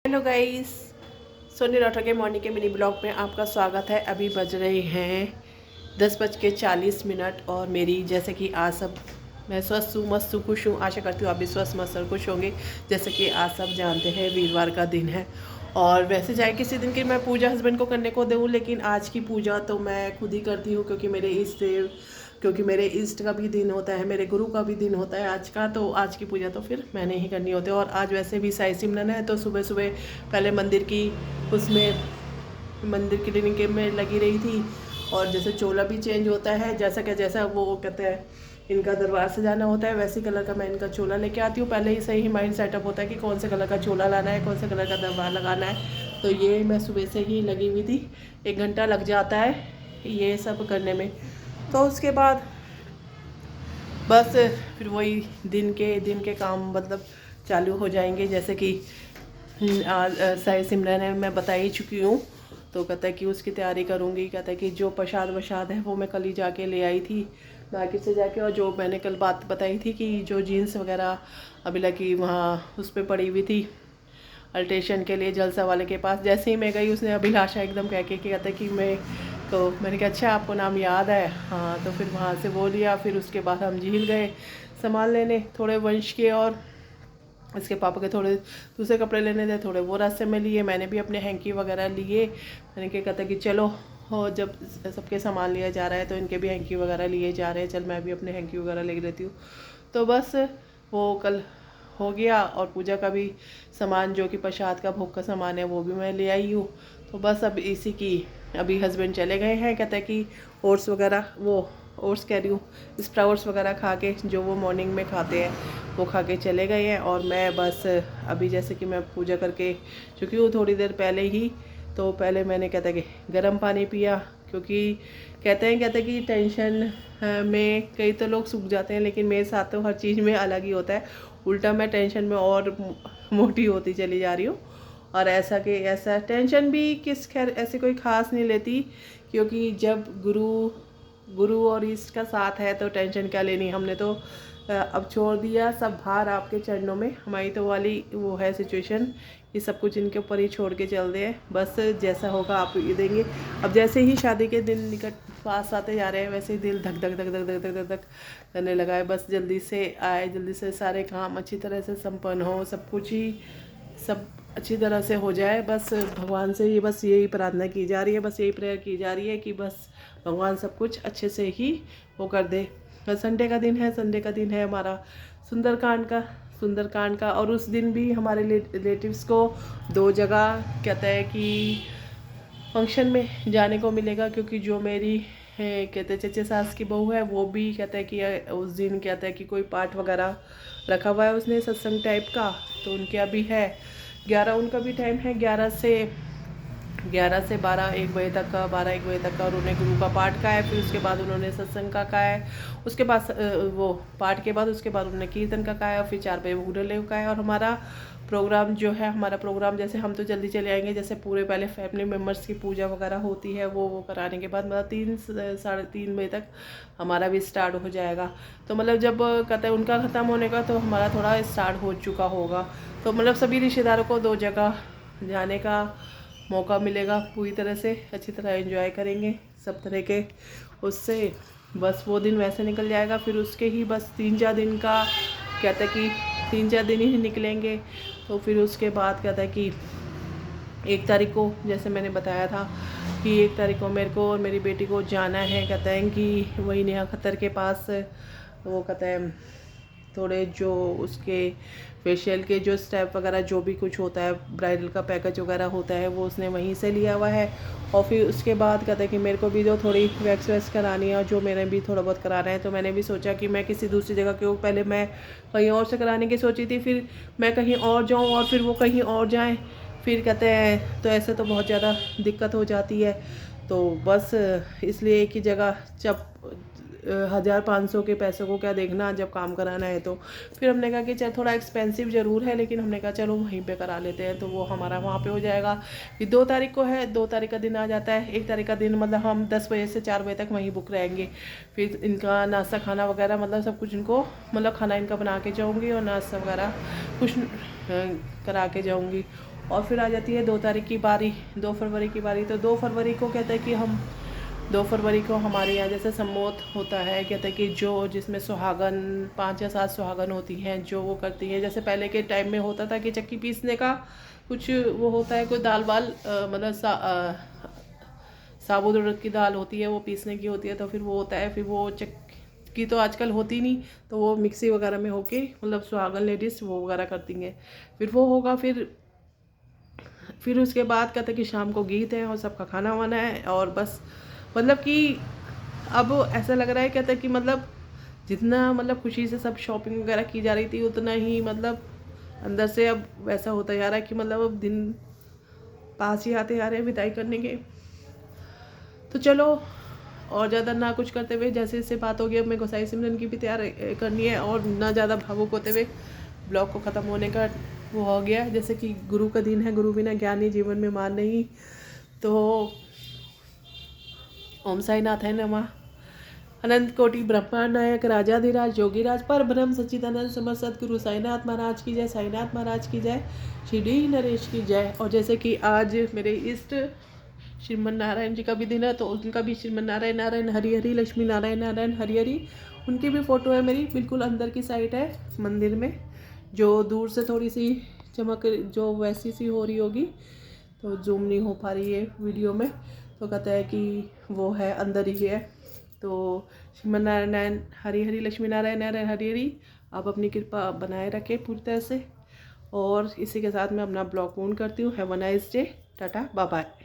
Hello guys, Soni Rathore के morning के mini blog में आपका स्वागत है। अभी बज रहे हैं 10:40 और मेरी जैसे कि आज सब मैं स्वस्थ हूँ, मस्त हूँ, खुश हूँ। आशा करती हूँ आप भी स्वस्थ मस्त और खुश होंगे। जैसे कि आज सब जानते हैं वीरवार का दिन है और वैसे चाहे किसी दिन की मैं पूजा हस्बैंड को करने को दूँ, लेकिन आज की पूजा तो मैं खुद ही करती हूँ क्योंकि मेरे इष्ट का भी दिन होता है, मेरे गुरु का भी दिन होता है आज का। तो आज की पूजा तो फिर मैंने ही करनी होती है। और आज वैसे भी साई सिमरन है तो सुबह सुबह पहले मंदिर क्लीनिक में लगी रही थी। और जैसे चोला भी चेंज होता है, जैसा वो कहते हैं इनका दरबार से जाना होता है, वैसी कलर का मैं इनका चोला लेके आती हूँ। पहले ही सही माइंड सेटअप होता है कि कौन से कलर का चोला लाना है, कौन से कलर का दरबार लगाना है। तो ये मैं सुबह से ही लगी हुई थी, 1 घंटा लग जाता है ये सब करने में। तो उसके बाद बस फिर वही दिन के काम मतलब चालू हो जाएंगे। जैसे कि आज साई सिमरन है, मैं बता ही चुकी हूँ। तो कहता है कि उसकी तैयारी करूँगी। कहता है कि जो प्रसाद वसाद है वो मैं कल ही जाके ले आई थी मार्केट से जाके। और जो मैंने कल बात बताई थी कि जो जीन्स वगैरह अभी लगी वहाँ उस पर पड़ी हुई थी अल्ट्रेशन के लिए जलसा वाले के पास, जैसे ही मैं गई उसने अभिलाषा एकदम कह के कहता है कि मैंने कहा अच्छा आपको नाम याद है, हाँ। तो फिर वहाँ से वो लिया। फिर उसके बाद हम झील गए सामान लेने, थोड़े वंश के और इसके पापा के थोड़े दूसरे कपड़े लेने थे, थोड़े वो रास्ते में लिए। मैंने भी अपने हैंकी वगैरह लिए। मैंने क्या कहता कि चलो हो, जब सबके सामान लिया जा रहा है तो इनके भी हैंकी वगैरह लिए जा रहे हैं, चल मैं भी अपने हैंकी वगैरह ले लेती हूँ। तो बस वो कल हो गया। और पूजा का भी सामान जो कि प्रसाद का भोग का सामान है वो भी मैं ले आई हूँ। तो बस अब इसी की अभी हस्बैंड चले गए हैं। कहते हैं कि ओट्स वगैरह ओट्स कह रही हूँ स्प्राउट्स वगैरह खा के, जो वो मॉर्निंग में खाते हैं वो खा के चले गए हैं। और मैं बस अभी जैसे कि मैं पूजा करके चुकी हूँ थोड़ी देर पहले ही। तो पहले मैंने कहता है कि गर्म पानी पिया, क्योंकि कहते हैं कि टेंशन में कई तो लोग सूख जाते हैं, लेकिन मेरे साथ तो हर चीज़ में अलग ही होता है। उल्टा मैं टेंशन में और मोटी होती चली जा रही हूँ। और ऐसा टेंशन भी खैर ऐसे कोई ख़ास नहीं लेती, क्योंकि जब गुरु और इष्ट का साथ है तो टेंशन क्या लेनी। हमने तो अब छोड़ दिया सब भार आपके चरणों में। हमारी तो वाली वो है सिचुएशन कि सब कुछ इनके ऊपर ही छोड़ के चल दे। बस जैसा होगा आप ये देंगे। अब जैसे ही शादी के दिन निकट पास आते जा रहे हैं, वैसे ही दिल धक धक धक धक धक धक धक धक करने लगा है। बस जल्दी से आए, जल्दी से सारे काम अच्छी तरह से संपन्न हो, सब अच्छी तरह से हो जाए। बस भगवान से बस यही प्रार्थना की जा रही है, बस यही प्रेयर की जा रही है कि बस भगवान सब कुछ अच्छे से ही वो कर दे। संडे का दिन है हमारा सुंदरकांड का। और उस दिन भी हमारे रिलेटिव्स को 2 जगह कहता है कि फंक्शन में जाने को मिलेगा, क्योंकि जो मेरी कहते हैं चचे सास की बहू है, वो भी कहता है कि उस दिन कहता है कि कोई पाठ वगैरह रखा हुआ है उसने सत्संग टाइप का। तो उनके अभी है 11, उनका भी टाइम है 11 से 12 1 बजे तक का। और उन्हें गुरु का पाठ का है, फिर उसके बाद उन्होंने सत्संग का है। उसके बाद वो पाठ के बाद उसके बाद उन्होंने कीर्तन का है, और फिर 4 बजे भूडले का है। और हमारा प्रोग्राम जैसे हम तो जल्दी चले आएंगे, जैसे पूरे पहले फैमिली मेम्बर्स की पूजा वगैरह होती है, वो कराने के बाद मतलब 3 साढ़े 3 बजे तक हमारा भी स्टार्ट हो जाएगा। तो मतलब जब कहते हैं उनका ख़त्म होने का तो हमारा थोड़ा स्टार्ट हो चुका होगा। तो मतलब सभी रिश्तेदारों को 2 जगह जाने का मौका मिलेगा, पूरी तरह से अच्छी तरह एंजॉय करेंगे सब तरह के उससे। बस वो दिन वैसे निकल जाएगा। फिर उसके ही बस 3-4 दिन का कहता है कि 3-4 दिन ही निकलेंगे। तो फिर उसके बाद कहता है कि 1 तारीख को, जैसे मैंने बताया था कि 1 तारीख को मेरे को और मेरी बेटी को जाना है। कहते हैं कि वही नेहा खत्तर के पास, वो कहते हैं थोड़े जो उसके फेशियल के जो स्टेप वगैरह जो भी कुछ होता है, ब्राइडल का पैकेज वगैरह होता है, वो उसने वहीं से लिया हुआ है। और फिर उसके बाद कहता है कि मेरे को भी जो थोड़ी वैक्स करानी है, और जो मैंने भी थोड़ा बहुत कराना है। तो मैंने भी सोचा कि मैं किसी दूसरी जगह क्यों, पहले मैं कहीं और से कराने की सोची थी, फिर मैं कहीं और जाऊँ और फिर वो कहीं और जाएँ, फिर कहते हैं तो ऐसे तो बहुत ज़्यादा दिक्कत हो जाती है। तो बस इसलिए एक ही जगह जब 1500 के पैसों को क्या देखना जब काम कराना है। तो फिर हमने कहा कि चल थोड़ा एक्सपेंसिव ज़रूर है, लेकिन हमने कहा चलो वहीं पे करा लेते हैं। तो वो हमारा वहाँ पे हो जाएगा। फिर 2 तारीख को है, 2 तारीख का दिन आ जाता है। 1 तारीख का दिन मतलब हम 10 बजे से 4 बजे तक वहीं बुक रहेंगे। फिर इनका नाश्ता खाना वगैरह मतलब सब कुछ इनको मतलब खाना इनका बना के जाऊँगी, और नाश्ता वगैरह कुछ करा के जाऊँगी। और फिर आ जाती है 2 तारीख की बारी, 2 फरवरी की बारी। तो 2 फरवरी को कहते हैं कि हम 2 फरवरी को हमारे यहाँ जैसे सम्मोत होता है, कहते हैं कि जो जिसमें सुहागन 5 या 7 सुहागन होती हैं जो वो करती हैं। जैसे पहले के टाइम में होता था कि चक्की पीसने का कुछ वो होता है, कोई दाल वाल मतलब साबुत उड़द की दाल होती है, वो पीसने की होती है। तो फिर वो होता है, फिर वो चक्की तो आजकल होती नहीं, तो वो मिक्सी वगैरह में होके मतलब सुहागन लेडीज़ वो वगैरह करती हैं। फिर वो होगा, फिर उसके बाद कहते हैं कि शाम को गीत है और सबका खाना वाना है। और बस मतलब कि अब ऐसा लग रहा है, कहते हैं कि मतलब जितना मतलब खुशी से सब शॉपिंग वगैरह की जा रही थी, उतना ही मतलब अंदर से अब वैसा होता जा रहा है कि मतलब अब दिन पास ही आते आ रहे हैं विदाई करने के। तो चलो और ज़्यादा ना कुछ करते हुए, जैसे इससे बात होगी अब मैं गोसाई सिमरन की भी तैयार करनी है, और ना ज़्यादा भावुक होते हुए ब्लॉग को ख़त्म होने का वो हो गया। जैसे कि गुरु का दिन है, गुरु बिना ज्ञानी जीवन में मान नहीं। तो ओम साई नाथ है नमः। अनंत कोटि ब्रह्मांड नायक राजाधिराज योगीराज पर ब्रह्म सच्चिदानंद समर्थ सद्गुरु साईनाथ महाराज की जय, साईनाथ महाराज की जय, श्री नरेश की जय। और जैसे कि आज मेरे इष्ट श्रीमन नारायण जी का भी दिन है, तो उनका भी श्रीमन नारायण नारायण हरि हरि, लक्ष्मी नारायण नारायण हरि हरि, उनकी भी फ़ोटो है मेरी बिल्कुल अंदर की साइड है मंदिर में, जो दूर से थोड़ी सी चमक जो वैसी सी हो रही होगी, तो जूम नहीं हो पा रही है वीडियो में। तो कहता है कि वो है अंदर ही है। तो श्रीमन नारायण हरि हरि, लक्ष्मी नारायण नारायण हरि हरि, आप अपनी कृपा बनाए रखें पूरी तरह से। और इसी के साथ मैं अपना ब्लॉग पूर्ण करती हूँ। Have a nice day, tata bye bye.